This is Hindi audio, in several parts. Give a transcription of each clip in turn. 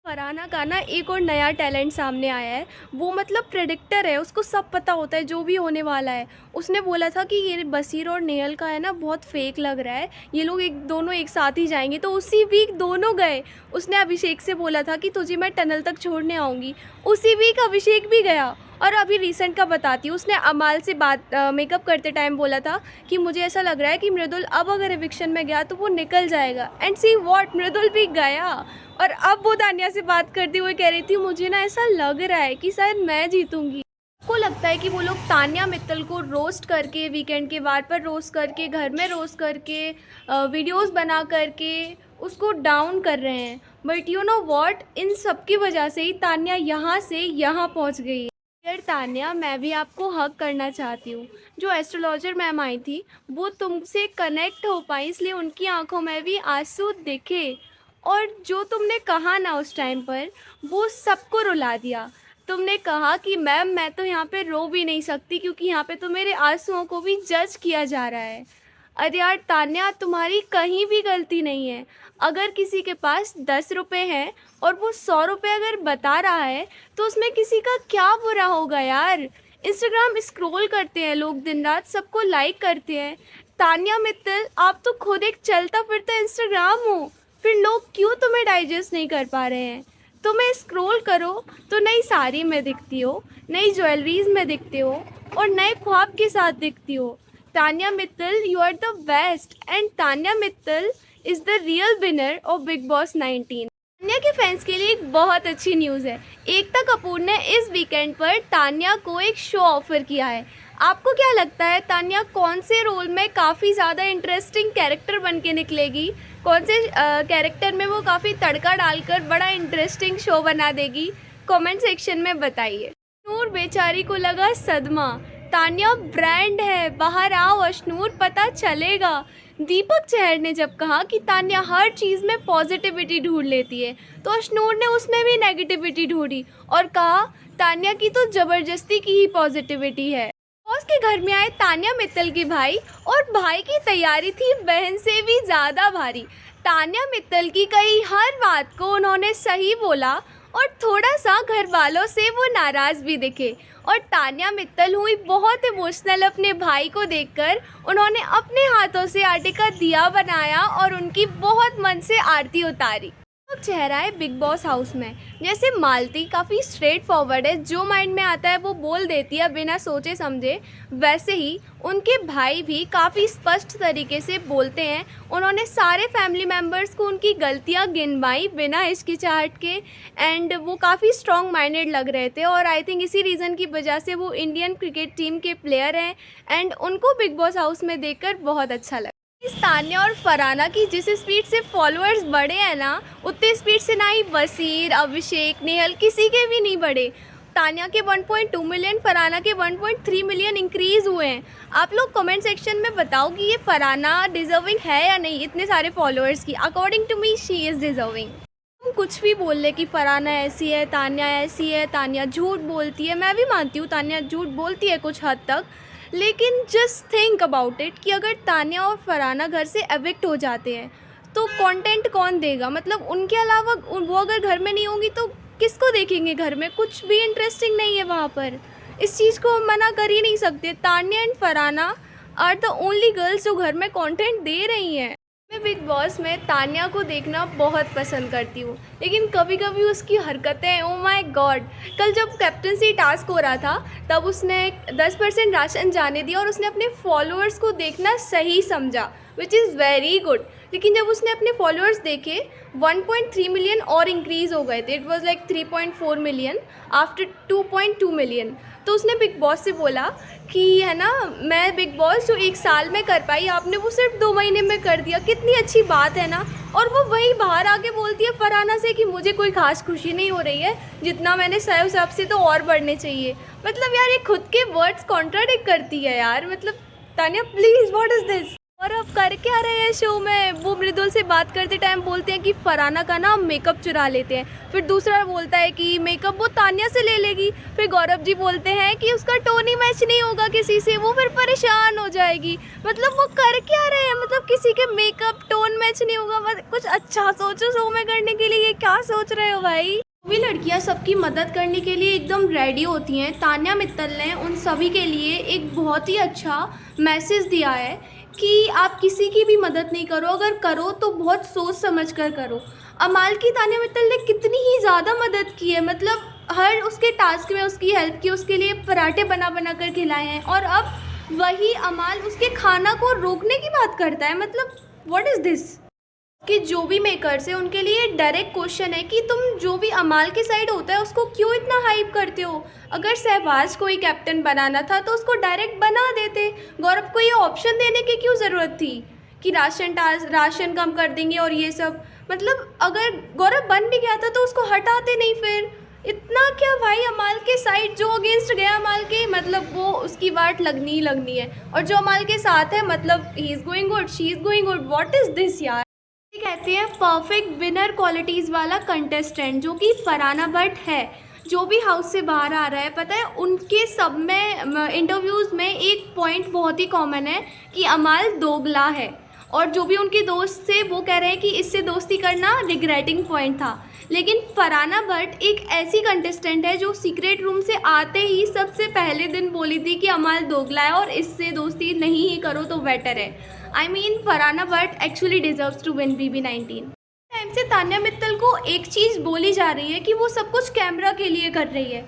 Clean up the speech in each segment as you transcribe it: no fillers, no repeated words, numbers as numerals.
फरहाना का ना एक और नया टैलेंट सामने आया है। वो मतलब प्रेडिक्टर है, उसको सब पता होता है जो भी होने वाला है। उसने बोला था कि ये बसीर और नेहल का है ना बहुत फेक लग रहा है, ये लोग एक दोनों एक साथ ही जाएंगे, तो उसी वीक दोनों गए। उसने अभिषेक से बोला था कि तुझे मैं टनल तक छोड़ने आऊँगी, उसी वीक अभिषेक भी गया। और अभी रिसेंट का बताती हूँ, उसने अमाल से बात मेकअप करते टाइम बोला था कि मुझे ऐसा लग रहा है कि मृदुल अब अगर एविक्शन में गया तो वो निकल जाएगा, एंड सी व्हाट, मृदुल भी गया। और अब वो तान्या से बात करती हुए कह रही थी मुझे ना ऐसा लग रहा है कि शायद मैं जीतूंगी। आपको लगता है कि वो लोग तान्या मित्तल को रोस्ट करके, वीकेंड के वार पर रोस्ट करके, घर में रोस्ट करके, वीडियोस बना करके उसको डाउन कर रहे हैं, बट यू नो व्हाट, इन सब की वजह से ही तान्या यहाँ से यहाँ पहुँच गई है। यार तान्या, मैं भी आपको हक करना चाहती हूँ। जो एस्ट्रोलॉजर मैम आई थी वो तुमसे कनेक्ट हो पाई, इसलिए उनकी आंखों में भी आंसू दिखे। और जो तुमने कहा ना उस टाइम पर, वो सबको रुला दिया। तुमने कहा कि मैम मैं तो यहाँ पे रो भी नहीं सकती क्योंकि यहाँ पे तो मेरे आंसुओं को भी जज किया जा रहा है। अरे यार तान्या, तुम्हारी कहीं भी गलती नहीं है। अगर किसी के पास 10 रुपये हैं और वो 100 रुपये अगर बता रहा है तो उसमें किसी का क्या बुरा होगा यार। इंस्टाग्राम स्क्रॉल करते हैं लोग दिन रात, सबको लाइक करते हैं। तान्या मित्तल, आप तो खुद एक चलता फिरता इंस्टाग्राम हो, फिर लोग क्यों तुम्हें डाइजेस्ट नहीं कर पा रहे हैं। तुम्हें स्क्रॉल करो तो नई साड़ी में दिखती हो, नई ज्वेलरीज में दिखते हो और नए ख्वाब के साथ दिखती हो। Tanya Mittal, you are the best, and Tanya Mittal is the real winner of Bigg Boss 19। Tanya के फैंस के लिए एक बहुत अच्छी न्यूज़ है। एकता कपूर ने इस वीकेंड पर तान्या को एक शो ऑफर किया है। आपको क्या लगता है तान्या कौन से रोल में काफ़ी ज़्यादा इंटरेस्टिंग कैरेक्टर बन के निकलेगी? कौन से कैरेक्टर में वो काफ़ी तड़का डालकर बड़ा इंटरेस्टिंग शो बना देगी? कमेंट सेक्शन में बताइए। अशनूर बेचारी को लगा सदमा, तान्या ब्रांड है, बाहर आओ अशनूर, पता चलेगा। दीपक चहर ने जब कहा कि तान्या हर चीज़ में पॉजिटिविटी ढूंढ लेती है, तो अशनूर ने उसमें भी नेगेटिविटी ढूंढी और कहा तान्या की तो ज़बरदस्ती की ही पॉजिटिविटी है। बॉस के घर में आए तान्या मित्तल के भाई, और भाई की तैयारी थी बहन से भी ज़्यादा भारी। तान्या मित्तल की कही हर बात को उन्होंने सही बोला और थोड़ा सा घर वालों से वो नाराज़ भी दिखे। और तान्या मित्तल हुई बहुत इमोशनल अपने भाई को देखकर। उन्होंने अपने हाथों से आटे का दिया बनाया और उनकी बहुत मन से आरती उतारी। दीपक चेहरा है बिग बॉस हाउस में, जैसे मालती काफ़ी स्ट्रेट फॉरवर्ड है, जो माइंड में आता है वो बोल देती है बिना सोचे समझे, वैसे ही उनके भाई भी काफ़ी स्पष्ट तरीके से बोलते हैं। उन्होंने सारे फैमिली मेम्बर्स को उनकी गलतियां गिनवाई बिना हिचकिचाहट के, एंड वो काफ़ी स्ट्रॉन्ग माइंडेड लग रहे थे। और आई थिंक इसी रीज़न की वजह से वो इंडियन क्रिकेट टीम के प्लेयर हैं, एंड उनको बिग बॉस हाउस में देखकर बहुत अच्छा लगा। इस तान्या और फरहाना की जिस स्पीड से फॉलोअर्स बढ़े हैं ना, उतनी स्पीड से ना ही बसीर, अभिषेक, नेहल किसी के भी नहीं बढ़े। तान्या के 1.2 मिलियन, फरहाना के 1.3 मिलियन इंक्रीज़ हुए हैं। आप लोग कमेंट सेक्शन में बताओ कि ये फरहाना डिज़र्विंग है या नहीं इतने सारे फॉलोअर्स की। According to me she is deserving. हम कुछ भी बोल ले कि फरहाना ऐसी है, तान्या ऐसी है, तान्या झूठ बोलती है, मैं भी मानती हूँ तान्या झूठ बोलती है कुछ हद तक, लेकिन जस्ट थिंक अबाउट इट कि अगर तान्या और फरहाना घर से एविक्ट हो जाते हैं तो कंटेंट कौन देगा? मतलब उनके अलावा वो अगर घर में नहीं होंगी तो किसको देखेंगे? घर में कुछ भी इंटरेस्टिंग नहीं है वहाँ पर। इस चीज़ को हम मना कर ही नहीं सकते। Tanya and Farhana are the only girls जो घर में कंटेंट दे रही हैं। मैं बिग बॉस में तान्या को देखना बहुत पसंद करती हूँ, लेकिन कभी कभी उसकी हरकतें, ओ माय गॉड। कल जब कैप्टनसी टास्क हो रहा था तब उसने 10% राशन जाने दिया और उसने अपने फॉलोअर्स को देखना सही समझा, विच इज़ वेरी गुड। लेकिन जब उसने अपने फॉलोअर्स देखे 1.3 मिलियन और इंक्रीज़ हो गए थे, it was like 3.4 million after 2.2 million, तो उसने बिग बॉस से बोला कि है ना, मैं बिग बॉस जो 1 साल में कर पाई आपने वो सिर्फ 2 महीने में कर दिया, कितनी अच्छी बात है ना। और वो वही बाहर आके बोलती है फरहाना से कि मुझे कोई खास खुशी नहीं हो रही है, जितना मैंने सहे उस हिसाब से तो और बढ़ने चाहिए। मतलब यार ये खुद के वर्ड्स कॉन्ट्राडिक्ट करती है यार। मतलब Tanya please, what is this. और अब कर क्या रहे हैं शो में, वो मृदुल से बात करते टाइम बोलते हैं कि फरहाना का ना मेकअप चुरा लेते हैं, फिर दूसरा बोलता है कि मेकअप वो तान्या से ले लेगी, फिर गौरव जी बोलते हैं कि उसका टोन ही मैच नहीं होगा किसी से, वो फिर परेशान हो जाएगी। मतलब वो कर क्या रहे हैं, मतलब किसी के मेकअप टोन मैच नहीं होगा, कुछ अच्छा सोचो शो में करने के लिए, ये क्या सोच रहे हो भाई। भी लड़कियां सबकी मदद करने के लिए एकदम रेडी होती हैं। तान्या मित्तल ने उन सभी के लिए एक बहुत ही अच्छा मैसेज दिया है कि आप किसी की भी मदद नहीं करो, अगर करो तो बहुत सोच समझ कर करो। अमाल की तान्या मित्तल ने कितनी ही ज़्यादा मदद की है, मतलब हर उसके टास्क में उसकी हेल्प की, उसके लिए पराठे बना बना कर खिलाए हैं, और अब वही अमाल उसके खाना को रोकने की बात करता है। मतलब व्हाट इज़ दिस, कि जो भी मेकर्स है उनके लिए डायरेक्ट क्वेश्चन है कि तुम जो भी अमाल के साइड होता है उसको क्यों इतना हाइप करते हो। अगर शहबाज को ही कैप्टन बनाना था तो उसको डायरेक्ट बना देते, गौरव को ये ऑप्शन देने की क्यों ज़रूरत थी कि राशन कम कर देंगे और ये सब। मतलब अगर गौरव बन भी गया था तो उसको हटाते नहीं, फिर इतना क्या भाई। अमाल के साइड जो अगेंस्ट गया अमाल के, मतलब वो उसकी वाट लगनी ही लगनी है, और जो अमाल के साथ है मतलब he is going good, she is going good. What is this यार। कहते हैं परफेक्ट विनर क्वालिटीज़ वाला कंटेस्टेंट जो कि फरहाना भट्ट है, जो भी हाउस से बाहर आ रहा है, पता है उनके सब में इंटरव्यूज़ में एक पॉइंट बहुत ही कॉमन है कि अमाल दोगला है, और जो भी उनके दोस्त थे वो कह रहे हैं कि इससे दोस्ती करना रिग्रेटिंग पॉइंट था। लेकिन फरहाना भट्ट एक ऐसी कंटेस्टेंट है जो सीक्रेट रूम से आते ही सबसे पहले दिन बोली थी कि अमाल दोगला है और इससे दोस्ती नहीं ही करो तो बेटर है। I mean Farhana Bhatt actually deserves to win BB19। Time से तान्या मित्तल को एक चीज़ बोली जा रही है कि वो सब कुछ कैमरा के लिए कर रही है,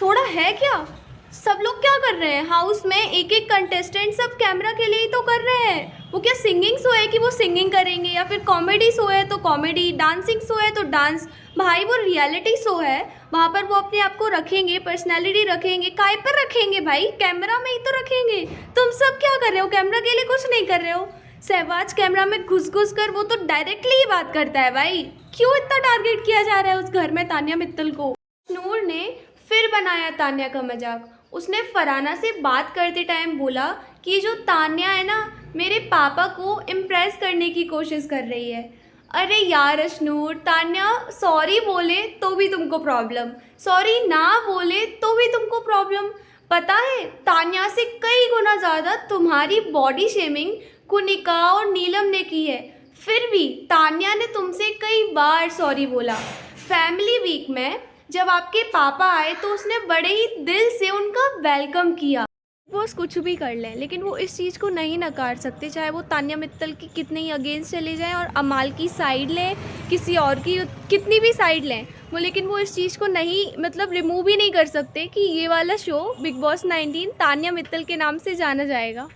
थोड़ा है क्या। सब लोग क्या कर रहे हैं हाउस में, एक एक कंटेस्टेंट सब कैमरा के लिए ही तो कर रहे हैं। वो क्या सिंगिंग शो है कि वो सिंगिंग करेंगे, या फिर कॉमेडी शो है तो कॉमेडी, डांसिंग शो है तो डांस। भाई वो रियलिटी शो है, वहाँ पर वो अपने आप को रखेंगे, पर्सनैलिटी रखेंगे, काय पर रखेंगे भाई, कैमरा में ही तो रखेंगे। तुम सब क्या कर रहे हो, कैमरा के लिए कुछ नहीं कर रहे हो। शहबाज कैमरा में घुस घुस कर वो तो डायरेक्टली ही बात करता है भाई, क्यों इतना टारगेट किया जा रहा है उस घर में तान्या मित्तल को। नूर ने फिर बनाया तान्या का मजाक। उसने फरहाना से बात करते टाइम बोला कि जो तान्या है ना, मेरे पापा को इम्प्रेस करने की कोशिश कर रही है। अरे यार अशनूर, तान्या सॉरी बोले तो भी तुमको प्रॉब्लम, सॉरी ना बोले तो भी तुमको प्रॉब्लम। पता है तान्या से कई गुना ज़्यादा तुम्हारी बॉडी शेमिंग कुनिका और नीलम ने की है, फिर भी तान्या ने तुमसे कई बार सॉरी बोला। फैमिली वीक में जब आपके पापा आए तो उसने बड़े ही दिल से उनका वेलकम किया। बॉस कुछ भी कर लें लेकिन वो इस चीज़ को नहीं नकार सकते, चाहे वो तान्या मित्तल की कितने ही अगेंस्ट चले जाएं और अमाल की साइड लें, किसी और की कितनी भी साइड लें वो, लेकिन वो इस चीज़ को नहीं मतलब रिमूव ही नहीं कर सकते कि ये वाला show big Boss 19 Tanya Mittal के नाम से जाना जाएगा।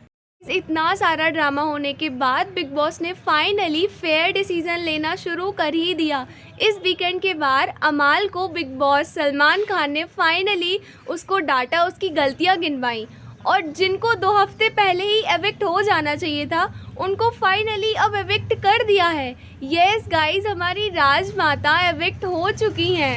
इतना सारा ड्रामा होने के बाद बिग बॉस ने फाइनली फेयर डिसीजन लेना शुरू कर ही दिया। इस वीकेंड के बाद अमाल को बिग बॉस सलमान खान ने फाइनली उसको डांटा, उसकी गलतियां गिनवाई, और जिनको 2 हफ्ते पहले ही एविक्ट हो जाना चाहिए था उनको फाइनली अब एविक्ट कर दिया है। यस गाइस, हमारी राजमाता एविक्ट हो चुकी हैं।